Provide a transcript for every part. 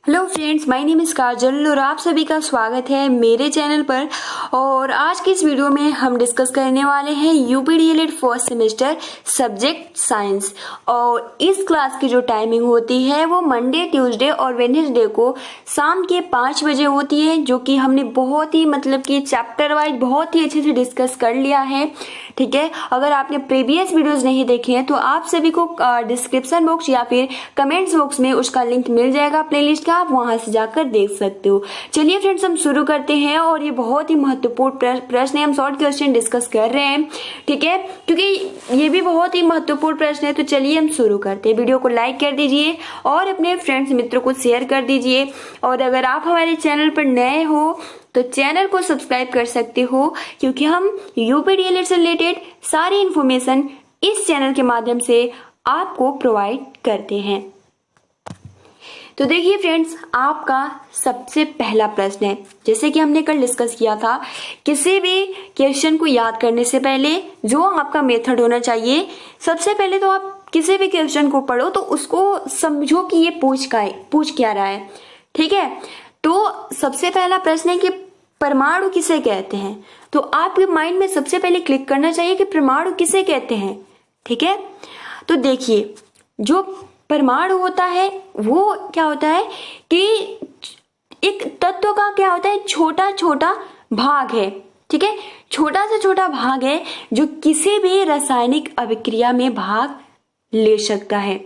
Hello friends, my name is Kajal और आप सभी का स्वागत है मेरे चैनल पर। और आज की इस वीडियो में हम डिस्कस करने वाले हैं यूपीडीएलएड फर्स्ट सेमेस्टर सब्जेक्ट साइंस। और इस क्लास की जो टाइमिंग होती है वो मंडे, ट्यूसडे और वेडनेसडे को शाम के 5 बजे होती है, जो कि हमने बहुत ही कि चैप्टर वाइज बहुत ही अच्छे से डिस्कस कर लिया है। ठीक है, अगर आपने प्रीवियस वीडियोस नहीं देखे हैं तो आप सभी को डिस्क्रिप्शन बॉक्स या फिर कमेंट्स बॉक्स में उसका लिंक मिल जाएगा प्लेलिस्ट का, आप वहां से जाकर देख सकते हो। चलिए फ्रेंड्स, हम शुरू करते हैं। और ये बहुत ही महत्वपूर्ण प्रश्न है, हम शॉर्ट क्वेश्चन डिस्कस कर रहे हैं। ठीक है, क्योंकि ये भी बहुत ही महत्वपूर्ण प्रश्न है। तो चलिए हम शुरू करते हैं। वीडियो को लाइक कर दीजिए और अपने फ्रेंड्स मित्रों को शेयर कर दीजिए। और अगर आप हमारे चैनल पर नए हो तो चैनल को सब्सक्राइब कर सकते हो, क्योंकि हम यूपीडीएलएड से रिलेटेड सारी इंफॉर्मेशन इस चैनल के माध्यम से आपको प्रोवाइड करते हैं। तो देखिए फ्रेंड्स, आपका सबसे पहला प्रश्न है, जैसे कि हमने कल डिस्कस किया था, किसी भी क्वेश्चन को याद करने से पहले जो आपका मेथड होना चाहिए, सबसे पहले तो आप किसी भी क्वेश्चन को पढ़ो तो उसको समझो कि ये पूछ क्या रहा है। ठीक है, तो सबसे पहला प्रश्न है कि परमाणु किसे कहते हैं। तो आपके माइंड में सबसे पहले क्लिक करना चाहिए कि परमाणु किसे कहते हैं। ठीक है, तो देखिए, जो परमाणु होता है वो क्या होता है कि एक तत्व का क्या होता है, छोटा छोटा भाग है। ठीक है, छोटा से छोटा भाग है जो किसी भी रासायनिक अभिक्रिया में भाग ले सकता है,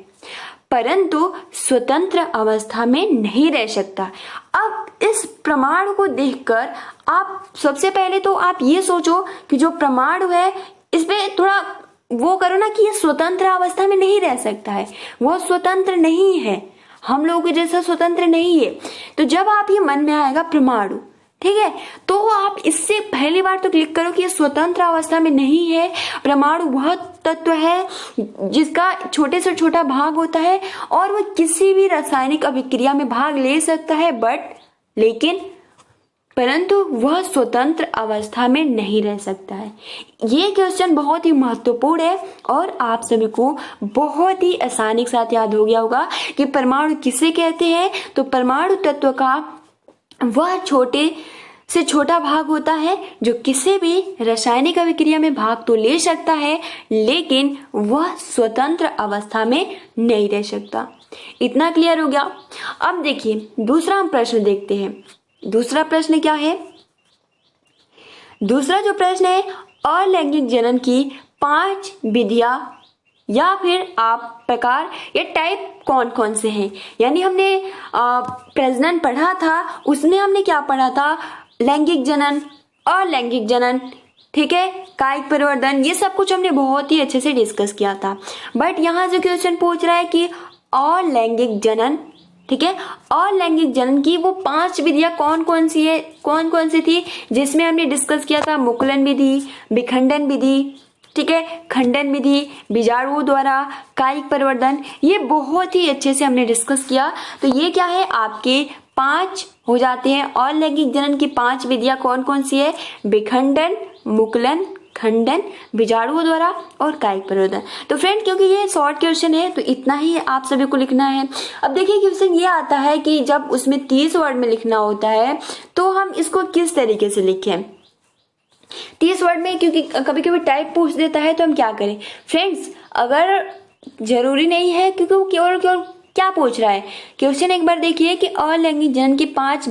परंतु स्वतंत्र अवस्था में नहीं रह सकता। अब इस परमाणु को देखकर आप सबसे पहले तो आप ये सोचो कि जो परमाणु है इसमें थोड़ा वो करो ना कि ये स्वतंत्र अवस्था में नहीं रह सकता है, वो स्वतंत्र नहीं है, हम लोगों के जैसा स्वतंत्र नहीं है। तो जब आप ये मन में आएगा परमाणु, ठीक है, तो आप इससे पहली बार तो क्लिक करो कि ये स्वतंत्र अवस्था में नहीं है। परमाणु वह तत्व है जिसका छोटे से छोटा भाग होता है और वो किसी भी रासायनिक अभिक्रिया में भाग ले सकता है, परंतु वह स्वतंत्र अवस्था में नहीं रह सकता है। ये क्वेश्चन बहुत ही महत्वपूर्ण है और आप सभी को बहुत ही आसानी के साथ याद हो गया होगा कि परमाणु किसे कहते हैं। तो परमाणु तत्व का वह छोटे से छोटा भाग होता है जो किसी भी रासायनिक अभिक्रिया में भाग तो ले सकता है, लेकिन वह स्वतंत्र अवस्था में नहीं रह सकता। इतना क्लियर हो गया। अब देखिए, दूसरा हम प्रश्न देखते हैं। दूसरा प्रश्न क्या है? दूसरा जो प्रश्न है, अलैंगिक जनन की 5 विधियां या फिर आप प्रकार या टाइप कौन कौन से हैं। यानी हमने प्रजनन पढ़ा था, उसमें हमने क्या पढ़ा था, लैंगिक जनन, अलैंगिक जनन, ठीक है, कायिक परिवर्तन, ये सब कुछ हमने बहुत ही अच्छे से डिस्कस किया था। बट यहाँ जो क्वेश्चन पूछ रहा है कि अलैंगिक जनन, ठीक है, अलैंगिक जनन की वो 5 विधियां कौन कौन सी है, कौन कौन सी थी, जिसमें हमने डिस्कस किया था मुकुलन विधि, विखंडन विधि, ठीक है, खंडन विधि, बीजाणुओं द्वारा, कायिक परिवर्तन, ये बहुत ही अच्छे से हमने डिस्कस किया। तो ये क्या है, आपके 5 हो जाते हैं। अलैंगिक जनन की 5 विधियां कौन कौन सी है, विखंडन, मुकुलन, खंडन, बीजाणुओं द्वारा और कायिक परिवर्तन। तो फ्रेंड, क्योंकि ये शॉर्ट क्वेश्चन है तो इतना ही आप सभी को लिखना है। अब देखिए, क्वेश्चन ये आता है कि जब उसमें 30 वर्ड में लिखना होता है तो हम इसको किस तरीके से लिखें। 30 वर्ड में क्योंकि कभी कभी टाइप पूछ देता है तो हम क्या करें फ्रेंड्स, अगर जरूरी नहीं है, क्योंकि वो केवल क्या पूछ रहा है क्वेश्चन, एक बार देखिए कि अलैंगिक जनन की 5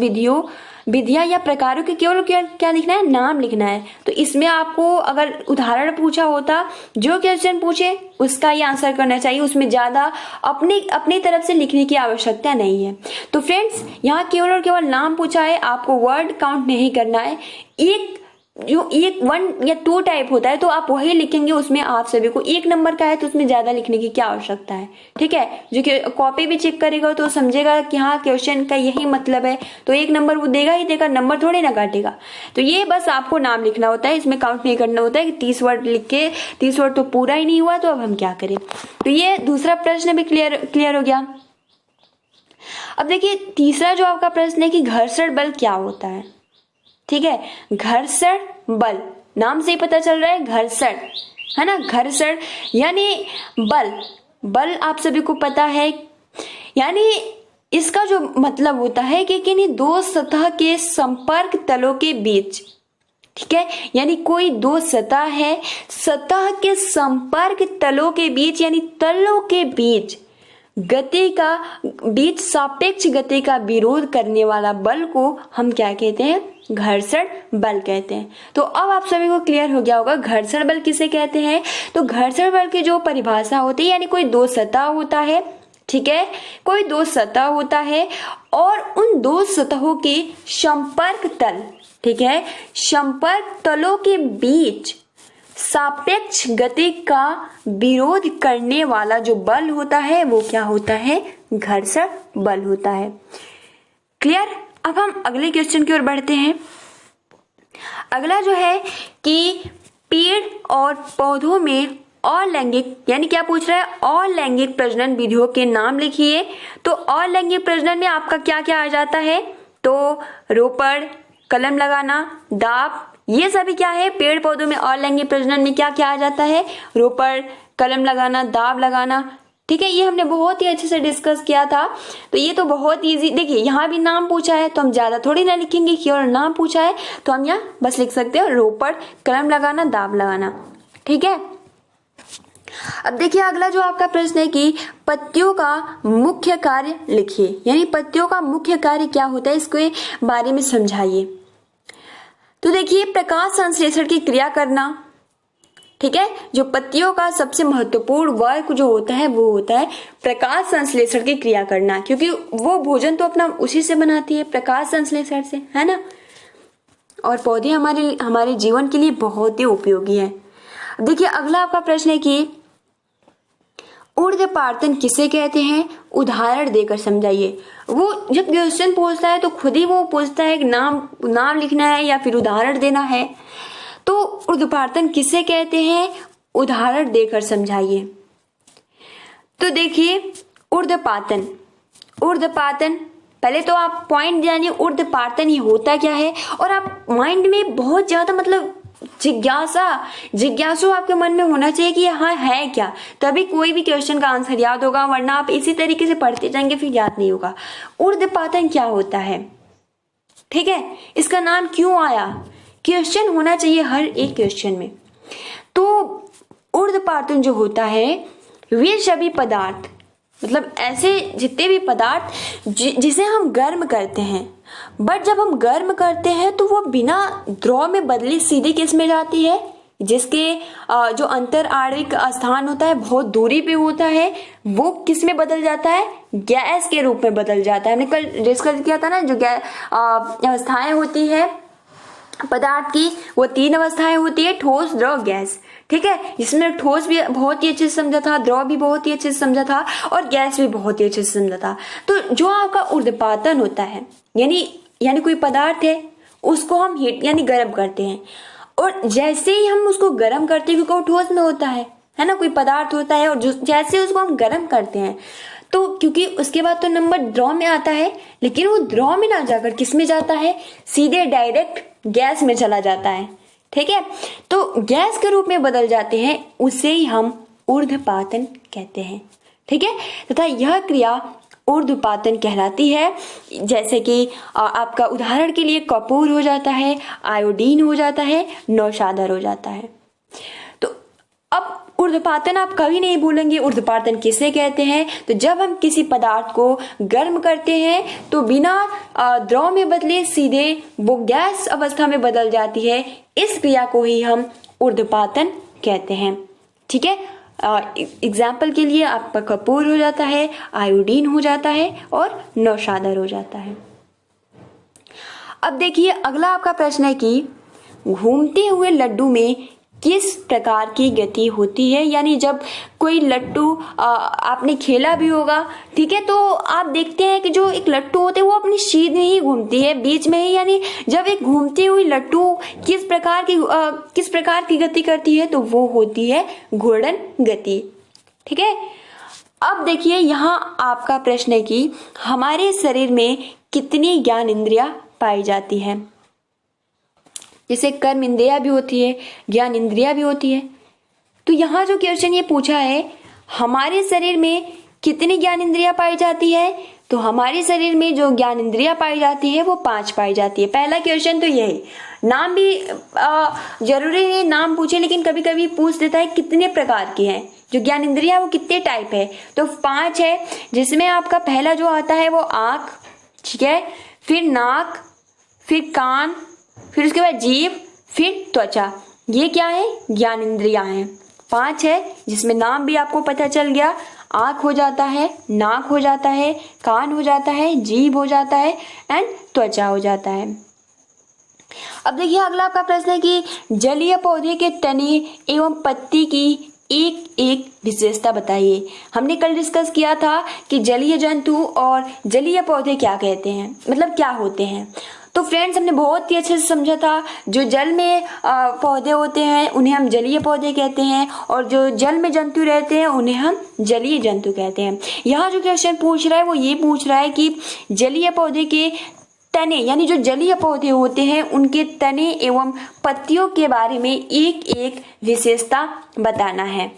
विधियां या प्रकारों के केवल क्या लिखना है, नाम लिखना है। तो इसमें आपको अगर उदाहरण पूछा होता, जो क्वेश्चन पूछे उसका ही आंसर करना चाहिए, उसमें ज्यादा अपनी तरफ से लिखने की आवश्यकता नहीं है। तो फ्रेंड्स, यहाँ केवल और केवल नाम पूछा है, आपको वर्ड काउंट नहीं करना है। जो 1 या 2 टाइप होता है तो आप वही लिखेंगे, उसमें आप सभी को 1 नंबर का है तो उसमें ज्यादा लिखने की क्या आवश्यकता है। ठीक है, जो कि कॉपी भी चेक करेगा तो समझेगा कि हाँ क्वेश्चन का यही मतलब है, तो 1 नंबर वो देगा ही देगा, नंबर थोड़ी ना काटेगा। तो ये बस आपको नाम लिखना होता है, इसमें काउंट नहीं करना होता है कि 30 वर्ड लिख के 30 वर्ड तो पूरा ही नहीं हुआ तो अब हम क्या करें। तो ये दूसरा प्रश्न भी क्लियर हो गया। अब देखिए, तीसरा जो आपका प्रश्न है कि घर्षण बल क्या होता है। ठीक है, घर्षण बल, नाम से ही पता चल रहा है घर्षण, है ना, घर्षण यानी बल आप सभी को पता है, यानी इसका जो मतलब होता है कि किन्हीं दो सतह के संपर्क तलों के बीच, ठीक है, यानी कोई दो सतह है, सतह के संपर्क तलों के बीच यानी तलों के बीच सापेक्ष गति का विरोध करने वाला बल को हम क्या कहते हैं? घर्षण बल कहते हैं। तो अब आप सभी को क्लियर हो गया होगा घर्षण बल किसे कहते हैं। तो घर्षण बल की जो परिभाषा होती है, यानी कोई दो सतह होता है, ठीक है, कोई दो सतह होता है और उन दो सतहों के संपर्क तल, ठीक है, संपर्क तलों के बीच सापेक्ष गति का विरोध करने वाला जो बल होता है वो क्या होता है? घर्षण बल होता है। क्लियर? अब हम अगले क्वेश्चन की ओर बढ़ते हैं। अगला जो है कि पेड़ और पौधों में अलैंगिक, यानी क्या पूछ रहा है? अलैंगिक प्रजनन विधियों के नाम लिखिए। तो अलैंगिक प्रजनन में आपका क्या क्या आ जाता है? तो रोपड़, कलम लगाना, दाब, ये सभी क्या है? पेड़ पौधों में अलैंगिक प्रजनन में क्या क्या आ जाता है? रोपड़, कलम लगाना, दाब लगाना, ठीक है, ये हमने बहुत ही अच्छे से डिस्कस किया था। तो ये तो बहुत इजी, देखिए यहाँ भी नाम पूछा है तो हम ज्यादा थोड़ी ना लिखेंगे कि और नाम पूछा है तो हम यहाँ बस लिख सकते हैं रोपड़, कलम लगाना, दाब लगाना, ठीक है। अब देखिए अगला जो आपका प्रश्न है कि पत्तियों का मुख्य कार्य लिखिए, यानी पत्तियों का मुख्य कार्य क्या होता है, इसके बारे में समझाइए। तो देखिए प्रकाश संश्लेषण की क्रिया करना, ठीक है, जो पत्तियों का सबसे महत्वपूर्ण वर्ग जो होता है वो होता है प्रकाश संश्लेषण की क्रिया करना, क्योंकि वो भोजन तो अपना उसी से बनाती है, प्रकाश संश्लेषण से, है ना। और पौधे हमारे जीवन के लिए बहुत ही उपयोगी है। देखिए अगला आपका प्रश्न है कि ऊर्ध्वपातन किसे कहते हैं, उदाहरण देकर समझाइए। वो जब क्वेश्चन पूछता है तो खुद ही वो पूछता है कि नाम लिखना है या फिर उदाहरण देना है। तो ऊर्ध्वपातन किसे कहते हैं, उदाहरण देकर समझाइए। तो देखिए ऊर्ध्वपातन पहले तो आप पॉइंट जानिए ऊर्ध्वपातन ये होता क्या है, और आप माइंड में बहुत ज्यादा मतलब जिज्ञासु आपके मन में होना चाहिए कि हाँ है क्या, तभी कोई भी क्वेश्चन का आंसर याद होगा, वरना आप इसी तरीके से पढ़ते जाएंगे फिर याद नहीं होगा। ऊर्ध्वपातन क्या होता है, ठीक है, इसका नाम क्यों आया, क्वेश्चन होना चाहिए हर एक क्वेश्चन में। तो ऊर्ध्वपातन जो होता है वे सभी पदार्थ, मतलब ऐसे जितने भी पदार्थ जिसे हम गर्म करते हैं, बट जब हम गर्म करते हैं तो वो बिना द्रव में बदली सीधे किस में जाती है, जिसके जो अंतर आणविक स्थान होता है बहुत दूरी पे होता है, वो किस में बदल जाता है, गैस के रूप में बदल जाता है। हमने कल डिस्कस किया था ना, जो अवस्थाएं होती है पदार्थ की, वो 3 अवस्थाएं होती है, ठोस, द्रव, गैस, ठीक है। इसमें ठोस भी बहुत ही अच्छे से समझा था, द्रव भी बहुत ही अच्छे से समझा था और गैस भी बहुत ही अच्छे से समझा था। तो जो आपका ऊर्ध्वपातन होता है, यानी कोई पदार्थ है उसको हम हीट यानी गर्म करते हैं, और जैसे ही हम उसको गर्म करते हैं, क्योंकि वो ठोस में होता है ना, कोई पदार्थ होता है, और जैसे उसको हम गर्म करते हैं तो क्योंकि उसके बाद तो नंबर द्रव में आता है, लेकिन वो द्रव में ना जाकर किस में जाता है, सीधे डायरेक्ट गैस में चला जाता है, ठीक है। तो गैस के रूप में बदल जाते हैं, उसे ही हम ऊर्ध्वपातन कहते हैं, ठीक है। तथा यह क्रिया ऊर्ध्वपातन कहलाती है। जैसे कि आपका उदाहरण के लिए कपूर हो जाता है, आयोडीन हो जाता है, नौशाधर हो जाता है। तो अब ऊर्ध्वपातन आप कभी नहीं भूलेंगे, ऊर्ध्वपातन किसे कहते हैं। तो जब हम किसी पदार्थ को गर्म करते हैं तो बिना द्रव में बदले सीधे वो गैस अवस्था में बदल जाती है, इस क्रिया को ही हम ऊर्ध्वपातन कहते हैं, ठीक है। एग्जाम्पल के लिए आपका कपूर हो जाता है, आयोडीन हो जाता है और नौशाधर हो जाता है। अब देखिए अगला आपका प्रश्न है कि घूमते हुए लड्डू में किस प्रकार की गति होती है। यानी जब कोई लट्टू आपने खेला भी होगा, ठीक है, तो आप देखते हैं कि जो एक लट्टू होते हैं वो अपनी सीध में ही घूमती है, बीच में ही, यानी जब एक घूमती हुई लट्टू किस प्रकार की गति करती है, तो वो होती है घूर्णन गति, ठीक है। अब देखिए यहाँ आपका प्रश्न है कि हमारे शरीर में कितनी ज्ञान इंद्रियां पाई जाती है। जैसे कर्म इंद्रिया भी होती है, ज्ञान इंद्रिया भी होती है। तो यहाँ जो क्वेश्चन ये पूछा है हमारे शरीर में कितनी ज्ञान इंद्रिया पाई जाती है, तो हमारे शरीर में जो ज्ञान इंद्रियां पाई जाती है वो 5 पाई जाती है। पहला क्वेश्चन तो यही। नाम भी जरूरी नहीं नाम पूछे, लेकिन कभी कभी पूछ देता है कितने प्रकार के हैं जो ज्ञान इंद्रिया, वो कितने टाइप है। तो 5 है, जिसमें आपका पहला जो आता है वो आंख, ठीक है, फिर नाक, फिर कान, फिर उसके बाद जीभ, फिर त्वचा। ये क्या है? ज्ञान इंद्रिया है। 5 है, जिसमें नाम भी आपको पता चल गया। आंख हो जाता है, नाक हो जाता है, कान हो जाता है, जीभ हो जाता है एंड त्वचा हो जाता है। अब देखिए अगला आपका प्रश्न है कि जलीय पौधे के तने एवं पत्ती की एक एक विशेषता बताइए। हमने कल डिस्कस किया था कि जलीय जंतु और जलीय पौधे क्या कहते हैं, मतलब क्या होते हैं। तो फ्रेंड्स हमने बहुत ही अच्छे से समझा था। जो जल में पौधे होते हैं उन्हें हम जलीय पौधे कहते हैं, और जो जल में जंतु रहते हैं उन्हें हम जलीय जंतु कहते हैं। यहाँ जो क्वेश्चन पूछ रहा है वो ये पूछ रहा है कि जलीय पौधे के तने, यानी जो जलीय पौधे होते हैं उनके तने एवं पत्तियों के बारे में एक एक विशेषता बताना है।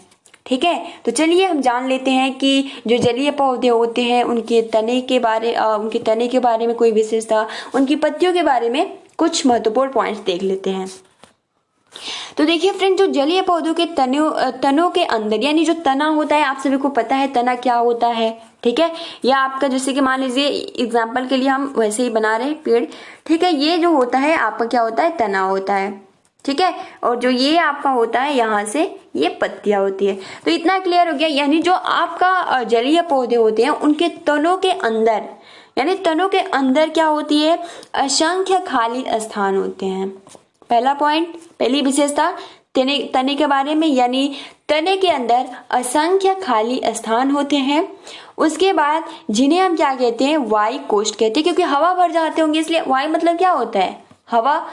ठीक है, तो चलिए हम जान लेते हैं कि जो जलीय पौधे होते हैं उनके तने के बारे में कोई विशेषता, उनकी पत्तियों के बारे में कुछ महत्वपूर्ण पॉइंट्स देख लेते हैं। तो देखिए फ्रेंड, जो जलीय पौधों के तनों के अंदर, यानी जो तना होता है, आप सभी को पता है तना क्या होता है, ठीक है। या आपका जैसे कि मान लीजिए एग्जाम्पल के लिए हम वैसे ही बना रहे हैं पेड़, ठीक है। ये जो होता है आपका क्या होता है? तना होता है, ठीक है। और जो ये आपका होता है यहाँ से ये पत्तियां होती है। तो इतना क्लियर हो गया। यानी जो आपका जलीय पौधे होते हैं उनके तनों के अंदर, यानी तनों के अंदर क्या होती है? असंख्य खाली स्थान होते हैं। पहला पॉइंट, पहली विशेषता तने के बारे में, यानी तने के अंदर असंख्य खाली स्थान होते हैं। उसके बाद जिन्हें हम क्या कहते हैं? वायु कोष्ठ कहते हैं, क्योंकि हवा भर जाते होंगे इसलिए। वायु मतलब क्या होता है? हवा।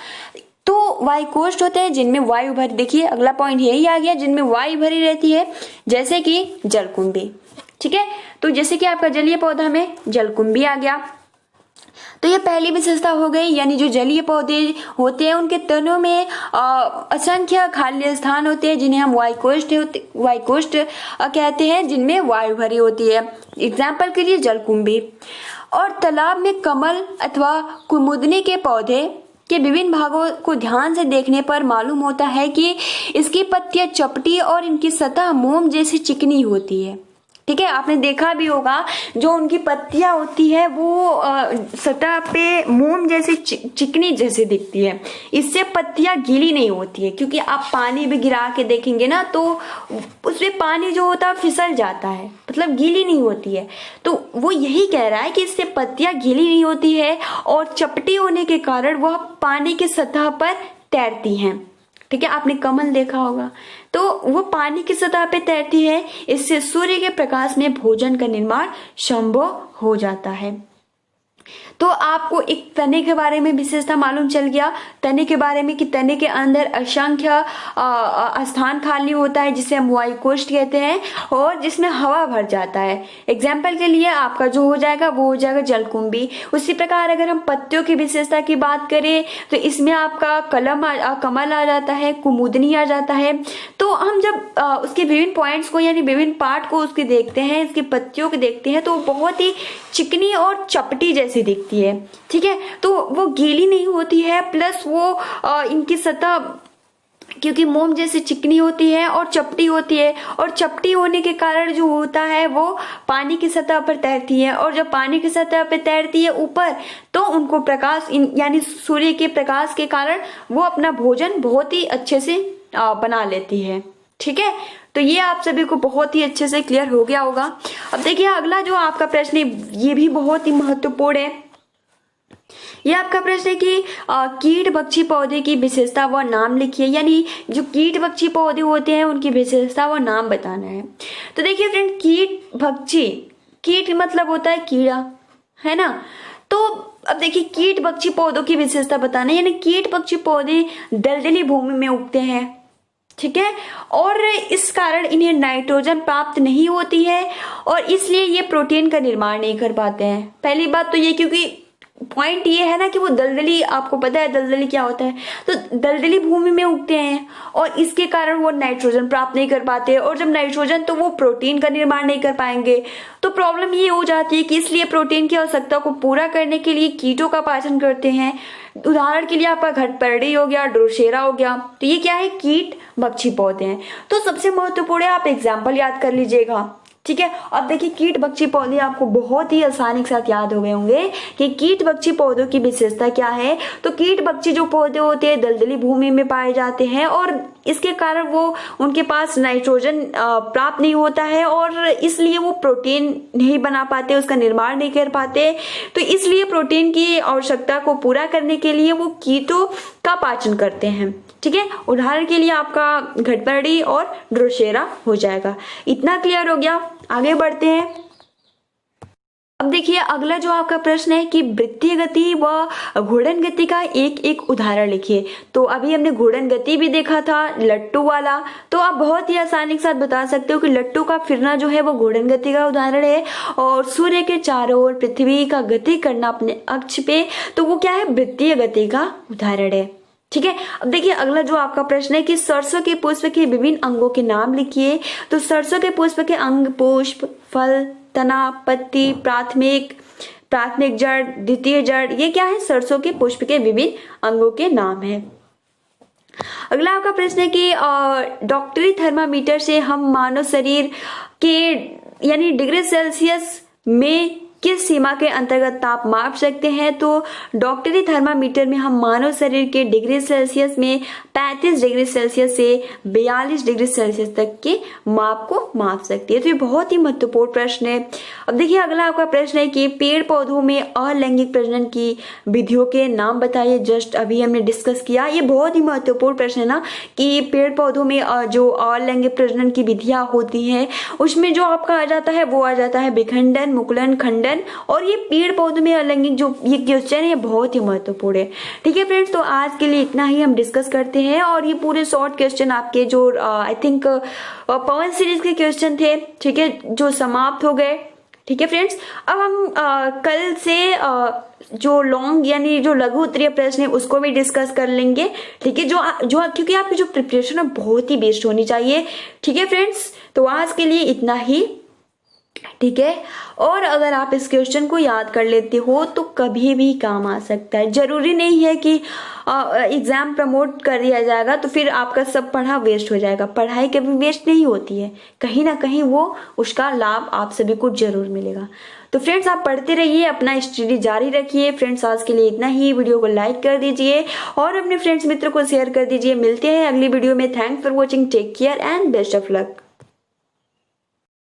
तो वायु कोष्ठ होते हैं जिनमें वायु भरी, देखिए अगला पॉइंट यही आ गया, जिनमें वायु भरी रहती है, जैसे कि जलकुंभी, ठीक है। तो जैसे कि आपका जलीय पौधा में जलकुंभी आ गया। तो ये पहली विशेषता हो गई, यानी जो जलीय पौधे होते हैं उनके तनों में असंख्य खाली स्थान होते हैं, जिन्हें हम वायुकोष्ठ कहते हैं, जिनमें वायु भरी होती है। एग्जाम्पल के लिए जलकुंभी। और तालाब में कमल अथवा कुमुदनी के पौधे के विभिन्न भागों को ध्यान से देखने पर मालूम होता है कि इसकी पत्तियां चपटी और इनकी सतह मोम जैसी चिकनी होती है, ठीक है। आपने देखा भी होगा जो उनकी पत्तियां होती है वो सतह पे मोम जैसी चिकनी जैसी दिखती है। इससे पत्तियां गीली नहीं होती है, क्योंकि आप पानी भी गिरा के देखेंगे ना तो उसमें पानी जो होता है फिसल जाता है, मतलब गीली नहीं होती है। तो वो यही कह रहा है कि इससे पत्तियां गीली नहीं होती है और चपटी होने के कारण वह पानी की सतह पर तैरती हैं, ठीक है। आपने कमल देखा होगा, तो वो पानी की सतह पे तैरती है। इससे सूर्य के प्रकाश में भोजन का निर्माण संभव हो जाता है। तो आपको एक तने के बारे में विशेषता मालूम चल गया, तने के बारे में कि तने के अंदर असंख्य स्थान खाली होता है, जिसे हम वायुकोष्ठ कहते हैं, और जिसमें हवा भर जाता है। एग्जाम्पल के लिए आपका जो हो जाएगा वो हो जाएगा जलकुंभी। उसी प्रकार अगर हम पत्तियों की विशेषता की बात करें तो इसमें आपका कमल आ जाता है, कुमुदनी आ जाता है। तो हम जब उसके विभिन्न पॉइंट्स को, यानी विभिन्न पार्ट को उसके देखते हैं, इसकी पत्तियों को देखते हैं, तो बहुत ही चिकनी और चपटी जैसी दिखती है, ठीक है। तो वो गीली नहीं होती है, प्लस वो इनकी सतह क्योंकि मोम जैसे चिकनी होती है और चपटी होती है, और चपटी होने के कारण जो होता है वो पानी की सतह पर तैरती है, और जब पानी की सतह पर तैरती है ऊपर, तो उनको प्रकाश यानी सूर्य के प्रकाश के कारण वो अपना भोजन बहुत ही अच्छे से बना लेती है, ठीक है। तो ये आप सभी को बहुत ही अच्छे से क्लियर हो गया होगा। अब देखिए अगला जो आपका प्रश्न है ये भी बहुत ही महत्वपूर्ण है। ये आपका प्रश्न है कि कीट भक्षी पौधे की विशेषता व नाम लिखिए, यानी जो कीट भक्षी पौधे होते हैं उनकी विशेषता व नाम बताना है। तो देखिए फ्रेंड, कीट भक्षी, कीट मतलब होता है कीड़ा, है ना। तो अब देखिए कीट भक्षी पौधों की विशेषता बताना है, यानी कीट भक्षी पौधे दलदली भूमि में उगते हैं, ठीक है, और इस कारण इन्हें नाइट्रोजन प्राप्त नहीं होती है और इसलिए ये प्रोटीन का निर्माण नहीं कर पाते हैं। पहली बात तो ये, क्योंकि पॉइंट ये है ना कि वो दलदली, आपको पता है दलदली क्या होता है, तो दलदली भूमि में उगते हैं और इसके कारण वो नाइट्रोजन प्राप्त नहीं कर पाते, और जब नाइट्रोजन तो वो प्रोटीन का निर्माण नहीं कर पाएंगे। तो प्रॉब्लम ये हो जाती है कि इसलिए प्रोटीन की आवश्यकता को पूरा करने के लिए कीटों का पाचन करते हैं। उदाहरण के लिए आपका घटपरडी हो गया, ड्रोसेरा हो गया, तो ये क्या है, कीट भक्षी पौधे हैं। तो सबसे महत्वपूर्ण है, आप एग्जाम्पल याद कर लीजिएगा, ठीक है। अब देखिए कीट भक्षी पौधे आपको बहुत ही आसानी के साथ याद हो गए होंगे कि कीट भक्षी पौधों की विशेषता क्या है। तो कीट भक्षी जो पौधे होते हैं दलदली भूमि में पाए जाते हैं और इसके कारण वो उनके पास नाइट्रोजन प्राप्त नहीं होता है और इसलिए वो प्रोटीन नहीं बना पाते, उसका निर्माण नहीं कर पाते। तो इसलिए प्रोटीन की आवश्यकता को पूरा करने के लिए वो कीटों का पाचन करते हैं, ठीक है। उदाहरण के लिए आपका घटपरडी और ड्रोसेरा हो जाएगा। इतना क्लियर हो गया, आगे बढ़ते हैं। अब देखिए अगला जो आपका प्रश्न है कि वृत्तीय गति व घूर्णन गति का एक एक उदाहरण लिखिए। तो अभी हमने घूर्णन गति भी देखा था लट्टू वाला, तो आप बहुत ही आसानी के साथ बता सकते हो कि लट्टू का फिरना जो है वो घूर्णन गति का उदाहरण है, और सूर्य के चारों ओर पृथ्वी का गति करना अपने अक्ष पे, तो वो क्या है, वृत्तीय गति का उदाहरण है, ठीक है। अब देखिए अगला जो आपका प्रश्न है कि सरसों के पुष्प के विभिन्न अंगों के नाम लिखिए। तो सरसों के पुष्प के अंग पुष्प, फल, तना, पत्ती, प्राथमिक जड़, द्वितीय जड़, ये क्या है, सरसों के पुष्प के विभिन्न अंगों के नाम है। अगला आपका प्रश्न है कि डॉक्टरी थर्मामीटर से हम मानव शरीर के यानी डिग्री सेल्सियस में किस सीमा के अंतर्गत ताप माप सकते हैं। तो डॉक्टरी थर्मामीटर में हम मानव शरीर के डिग्री सेल्सियस में 35 डिग्री सेल्सियस से 42 डिग्री सेल्सियस तक के माप को माप सकती है। तो ये बहुत ही महत्वपूर्ण प्रश्न है। अब देखिए अगला आपका प्रश्न है कि पेड़ पौधों में अलैंगिक प्रजनन की विधियों के नाम बताइए। जस्ट अभी हमने डिस्कस किया, ये बहुत ही महत्वपूर्ण प्रश्न है ना कि पेड़ पौधों में जो अलैंगिक प्रजनन की विधियां होती हैं उसमें जो आपका आ जाता है वो आ जाता है विखंडन, मुकुलन, खंडन। और ये पेड़ पौधों में अलैंगिक जो ये क्वेश्चन है बहुत ही महत्वपूर्ण है, ठीक है फ्रेंड्स। तो आज के लिए इतना ही हम डिस्कस करते हैं, और ये पूरे शॉर्ट क्वेश्चन आपके जो आई थिंक पवन सीरीज के क्वेश्चन थे, ठीक है, जो समाप्त हो गए, ठीक है फ्रेंड्स। अब हम कल से जो लॉन्ग यानी जो लघु उत्तरीय प्रश्न है उसको भी डिस्कस कर लेंगे, ठीक है, जो क्योंकि आपकी जो प्रिपरेशन है बहुत ही बेस्ट होनी चाहिए, ठीक है फ्रेंड्स। तो आज के लिए इतना ही, ठीक है। और अगर आप इस क्वेश्चन को याद कर लेते हो तो कभी भी काम आ सकता है। जरूरी नहीं है कि एग्जाम प्रमोट कर दिया जाएगा तो फिर आपका सब पढ़ा वेस्ट हो जाएगा। पढ़ाई कभी वेस्ट नहीं होती है, कहीं ना कहीं वो उसका लाभ आप सभी को जरूर मिलेगा। तो फ्रेंड्स आप पढ़ते रहिए, अपना स्टडी जारी रखिए। फ्रेंड्स आज के लिए इतना ही, वीडियो को लाइक कर दीजिए और अपने फ्रेंड्स मित्र को शेयर कर दीजिए। मिलते हैं अगली वीडियो में। Thanks for watching, take care and best of luck.